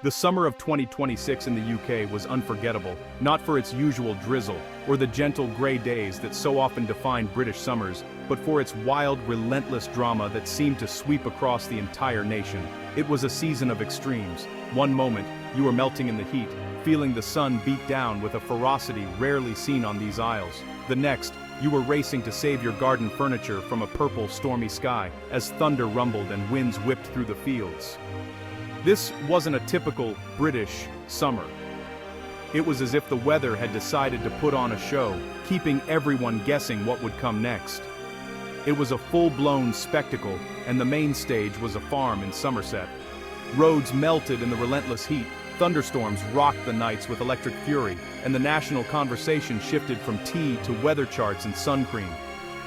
The summer of 2026 in the UK was unforgettable, not for its usual drizzle, or the gentle grey days that so often define British summers, but for its wild, relentless drama that seemed to sweep across the entire nation. It was a season of extremes. One moment, you were melting in the heat, feeling the sun beat down with a ferocity rarely seen on these isles. The next, you were racing to save your garden furniture from a purple, stormy sky, as thunder rumbled and winds whipped through the fields. This wasn't a typical British summer. It was as if the weather had decided to put on a show, keeping everyone guessing what would come next. It was a full-blown spectacle, and the main stage was a farm in Somerset. Roads melted in the relentless heat, thunderstorms rocked the nights with electric fury, and the national conversation shifted from tea to weather charts and sun cream.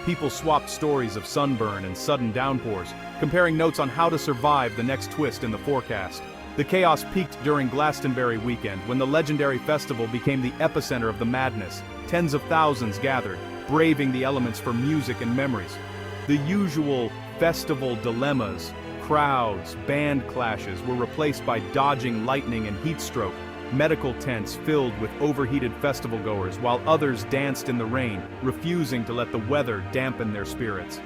People swapped stories of sunburn and sudden downpours, comparing notes on how to survive the next twist in the forecast. The chaos peaked during Glastonbury weekend, when the legendary festival became the epicenter of the madness. Tens of thousands gathered, braving the elements for music and memories. The usual festival dilemmas, crowds, band clashes, were replaced by dodging lightning and heat stroke. Medical tents filled with overheated festival-goers, while others danced in the rain, refusing to let the weather dampen their spirits.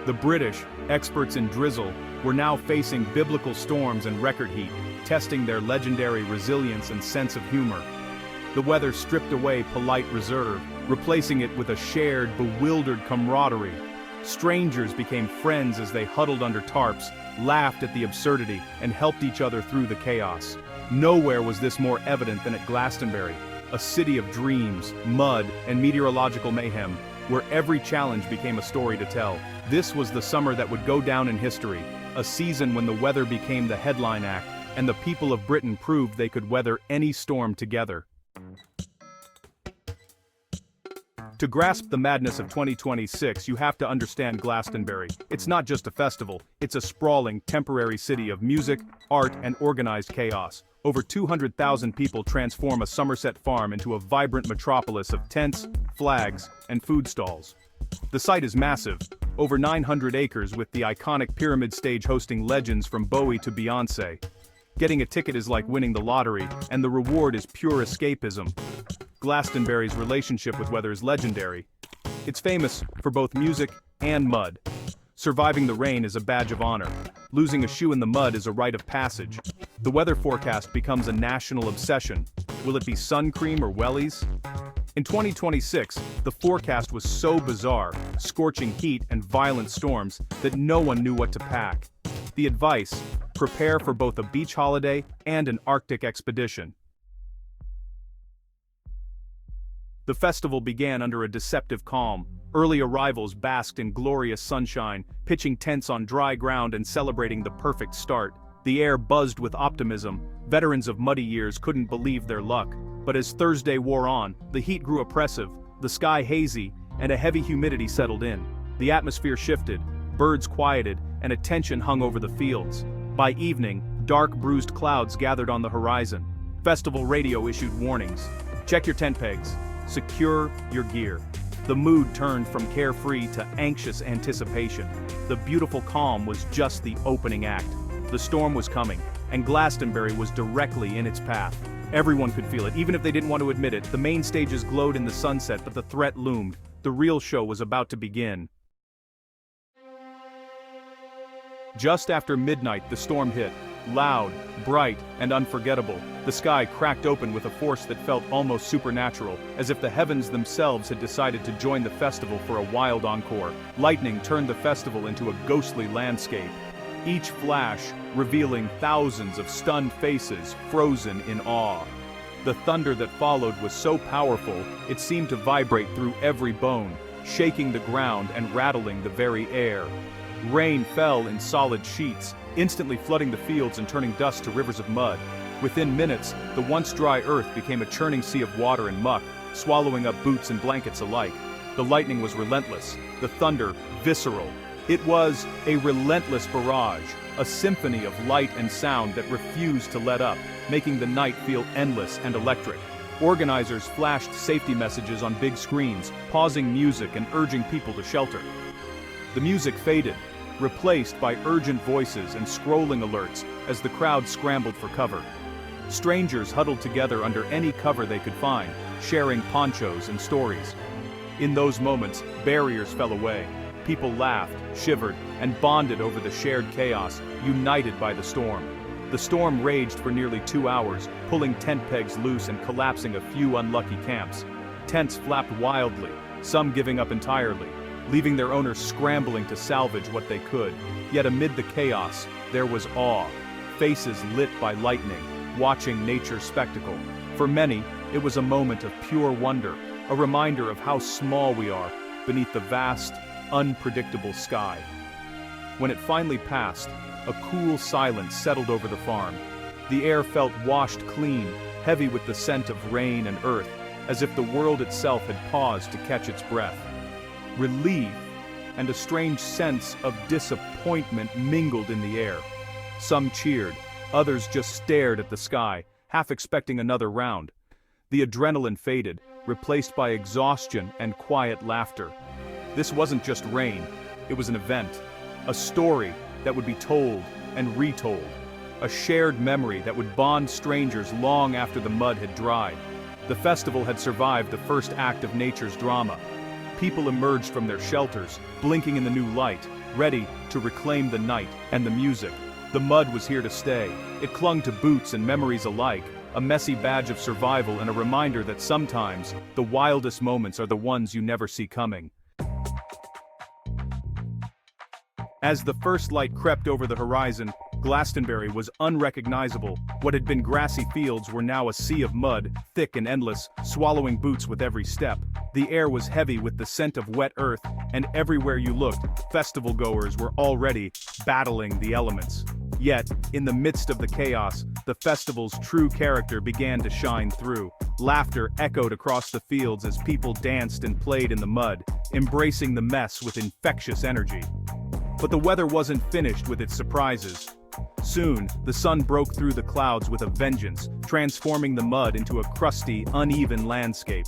The British, experts in drizzle, were now facing biblical storms and record heat, testing their legendary resilience and sense of humor. The weather stripped away polite reserve, replacing it with a shared, bewildered camaraderie. Strangers became friends as they huddled under tarps, laughed at the absurdity, and helped each other through the chaos. Nowhere was this more evident than at Glastonbury, a city of dreams, mud, and meteorological mayhem, where every challenge became a story to tell. This was the summer that would go down in history, a season when the weather became the headline act, and the people of Britain proved they could weather any storm together. To grasp the madness of 2026, you have to understand Glastonbury. It's not just a festival, it's a sprawling, temporary city of music, art, and organized chaos. Over 200,000 people transform a Somerset farm into a vibrant metropolis of tents, flags, and food stalls. The site is massive, over 900 acres, with the iconic pyramid stage hosting legends from Bowie to Beyoncé. Getting a ticket is like winning the lottery, and the reward is pure escapism. Glastonbury's relationship with weather is legendary. It's famous for both music and mud. Surviving the rain is a badge of honor. Losing a shoe in the mud is a rite of passage. The weather forecast becomes a national obsession. Will it be sun cream or wellies? In 2026, the forecast was so bizarre, scorching heat and violent storms, that no one knew what to pack. The advice: prepare for both a beach holiday and an Arctic expedition. The festival began under a deceptive calm. Early arrivals basked in glorious sunshine, pitching tents on dry ground and celebrating the perfect start. The air buzzed with optimism. Veterans of muddy years couldn't believe their luck. But as Thursday wore on, the heat grew oppressive, the sky hazy, and a heavy humidity settled in. The atmosphere shifted, birds quieted, and a tension hung over the fields. By evening, dark, bruised clouds gathered on the horizon. Festival radio issued warnings. Check your tent pegs. Secure your gear. The mood turned from carefree to anxious anticipation. The beautiful calm was just the opening act. The storm was coming, and Glastonbury was directly in its path. Everyone could feel it, even if they didn't want to admit it. The main stages glowed in the sunset, but the threat loomed. The real show was about to begin. Just after midnight, the storm hit. Loud, bright, and unforgettable. The sky cracked open with a force that felt almost supernatural, as if the heavens themselves had decided to join the festival for a wild encore. Lightning turned the festival into a ghostly landscape, each flash revealing thousands of stunned faces frozen in awe. The thunder that followed was so powerful, it seemed to vibrate through every bone, shaking the ground and rattling the very air. Rain fell in solid sheets, instantly flooding the fields and turning dust to rivers of mud. Within minutes, the once dry earth became a churning sea of water and muck, swallowing up boots and blankets alike. The lightning was relentless, the thunder visceral. It was a relentless barrage, a symphony of light and sound that refused to let up, making the night feel endless and electric. Organizers flashed safety messages on big screens, pausing music and urging people to shelter. The music faded, replaced by urgent voices and scrolling alerts as the crowd scrambled for cover. Strangers huddled together under any cover they could find, sharing ponchos and stories. In those moments, barriers fell away. People laughed, shivered, and bonded over the shared chaos, united by the storm. The storm raged for nearly 2 hours, pulling tent pegs loose and collapsing a few unlucky camps. Tents flapped wildly, some giving up entirely, leaving their owners scrambling to salvage what they could. Yet amid the chaos, there was awe, faces lit by lightning, watching nature's spectacle. For many, it was a moment of pure wonder, a reminder of how small we are beneath the vast, unpredictable sky. When it finally passed, a cool silence settled over the farm. The air felt washed clean, heavy with the scent of rain and earth, as if the world itself had paused to catch its breath. Relief and a strange sense of disappointment mingled in the air. Some cheered, others just stared at the sky, half expecting another round. The adrenaline faded, replaced by exhaustion and quiet laughter. This wasn't just rain, it was an event, a story that would be told and retold, a shared memory that would bond strangers long after the mud had dried. The festival had survived the first act of nature's drama. People emerged from their shelters, blinking in the new light, ready to reclaim the night and the music. The mud was here to stay. It clung to boots and memories alike, a messy badge of survival and a reminder that sometimes the wildest moments are the ones you never see coming. As the first light crept over the horizon, Glastonbury was unrecognizable. What had been grassy fields were now a sea of mud, thick and endless, swallowing boots with every step. The air was heavy with the scent of wet earth, and everywhere you looked, festival goers were already battling the elements. Yet, in the midst of the chaos, the festival's true character began to shine through. Laughter echoed across the fields as people danced and played in the mud, embracing the mess with infectious energy. But the weather wasn't finished with its surprises. Soon, the sun broke through the clouds with a vengeance, transforming the mud into a crusty, uneven landscape.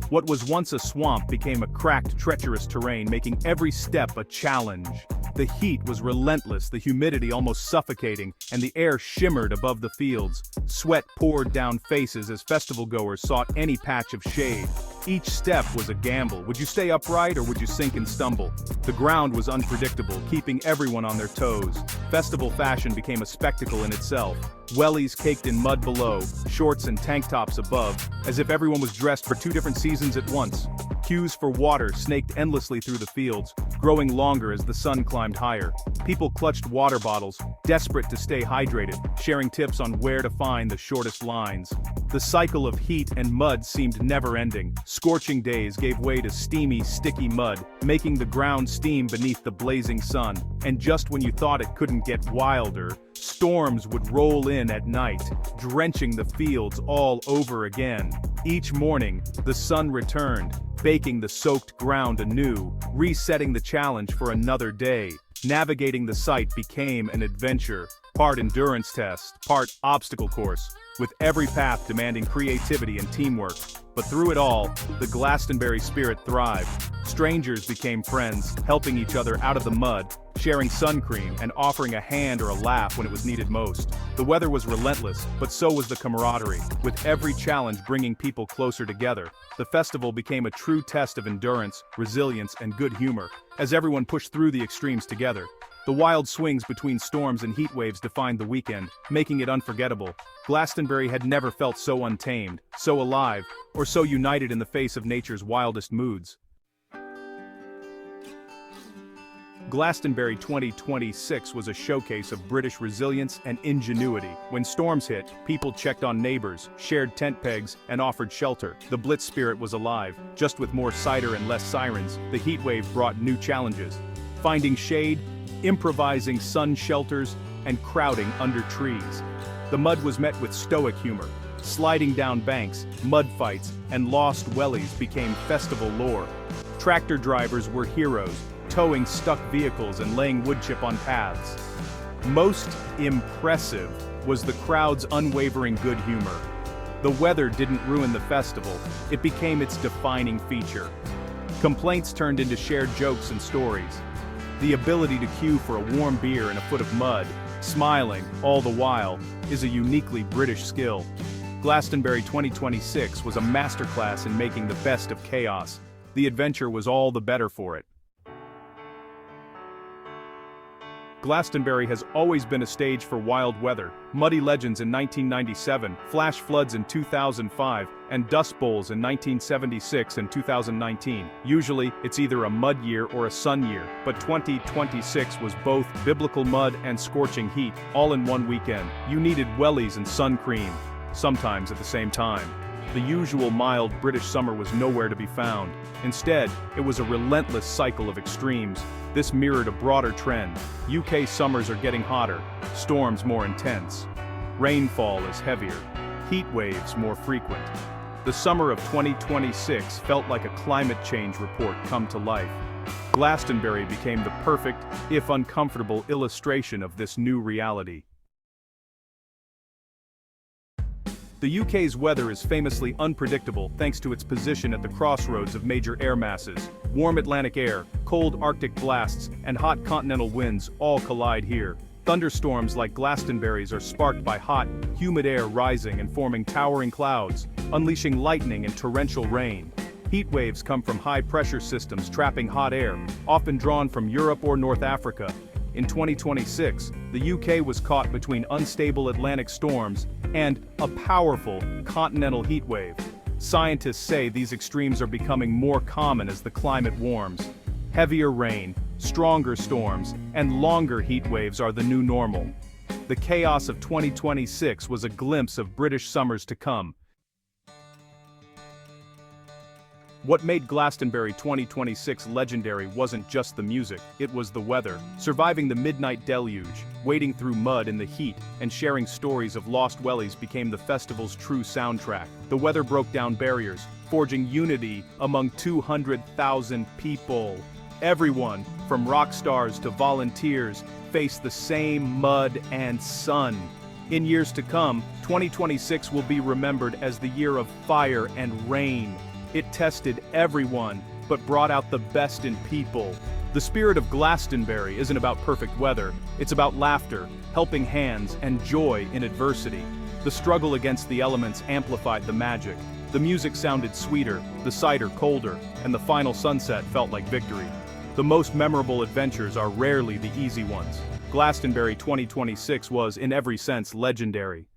What was once a swamp became a cracked, treacherous terrain, making every step a challenge. The heat was relentless, the humidity almost suffocating, and the air shimmered above the fields. Sweat poured down faces as festival goers sought any patch of shade. Each step was a gamble. Would you stay upright or would you sink and stumble? The ground was unpredictable, keeping everyone on their toes. Festival fashion became a spectacle in itself. Wellies caked in mud below, shorts and tank tops above, as if everyone was dressed for 2 different seasons at once. Queues for water snaked endlessly through the fields, growing longer as the sun climbed higher. People clutched water bottles, desperate to stay hydrated, sharing tips on where to find the shortest lines. The cycle of heat and mud seemed never-ending. Scorching days gave way to steamy, sticky mud, making the ground steam beneath the blazing sun. And just when you thought it couldn't get wilder, storms would roll in at night, drenching the fields all over again. Each morning, the sun returned, baking the soaked ground anew, resetting the challenge for another day. Navigating the site became an adventure, part endurance test, part obstacle course, with every path demanding creativity and teamwork. But through it all, the Glastonbury spirit thrived. Strangers became friends, helping each other out of the mud, sharing sun cream and offering a hand or a laugh when it was needed most. The weather was relentless, but so was the camaraderie, with every challenge bringing people closer together. The festival became a true test of endurance, resilience, and good humor, as everyone pushed through the extremes together. The wild swings between storms and heat waves defined the weekend, making it unforgettable. Glastonbury had never felt so untamed, so alive, or so united in the face of nature's wildest moods. Glastonbury 2026 was a showcase of British resilience and ingenuity. When storms hit, people checked on neighbors, shared tent pegs, and offered shelter. The Blitz spirit was alive, just with more cider and less sirens. The heatwave brought new challenges. Finding shade, improvising sun shelters, and crowding under trees. The mud was met with stoic humor. Sliding down banks, mud fights, and lost wellies became festival lore. Tractor drivers were heroes, towing stuck vehicles and laying wood chip on paths. Most impressive was the crowd's unwavering good humor. The weather didn't ruin the festival, it became its defining feature. Complaints turned into shared jokes and stories. The ability to queue for a warm beer and a foot of mud Smiling, all the while, is a uniquely British skill. Glastonbury 2026 was a masterclass in making the best of chaos. The adventure was all the better for it. Glastonbury has always been a stage for wild weather. Muddy legends in 1997, flash floods in 2005, and dust bowls in 1976 and 2019. Usually, it's either a mud year or a sun year, but 2026 was both biblical mud and scorching heat, all in one weekend. You needed wellies and sun cream, sometimes at the same time. The usual mild British summer was nowhere to be found. Instead, it was a relentless cycle of extremes. This mirrored a broader trend. UK summers are getting hotter, storms more intense. Rainfall is heavier, heat waves more frequent. The summer of 2026 felt like a climate change report come to life. Glastonbury became the perfect, if uncomfortable, illustration of this new reality. The UK's weather is famously unpredictable thanks to its position at the crossroads of major air masses. Warm Atlantic air, cold Arctic blasts, and hot continental winds all collide here. Thunderstorms like Glastonbury's are sparked by hot, humid air rising and forming towering clouds, unleashing lightning and torrential rain. Heat waves come from high-pressure systems trapping hot air, often drawn from Europe or North Africa. In 2026, the UK was caught between unstable Atlantic storms and a powerful continental heat wave. Scientists say these extremes are becoming more common as the climate warms. Heavier rain, stronger storms, and longer heat waves are the new normal. The chaos of 2026 was a glimpse of British summers to come. What made Glastonbury 2026 legendary wasn't just the music, it was the weather. Surviving the midnight deluge, wading through mud in the heat, and sharing stories of lost wellies became the festival's true soundtrack. The weather broke down barriers, forging unity among 200,000 people. Everyone, from rock stars to volunteers, faced the same mud and sun. In years to come, 2026 will be remembered as the year of fire and rain. It tested everyone, but brought out the best in people. The spirit of Glastonbury isn't about perfect weather, it's about laughter, helping hands, and joy in adversity. The struggle against the elements amplified the magic. The music sounded sweeter, the cider colder, and the final sunset felt like victory. The most memorable adventures are rarely the easy ones. Glastonbury 2026 was, in every sense, legendary.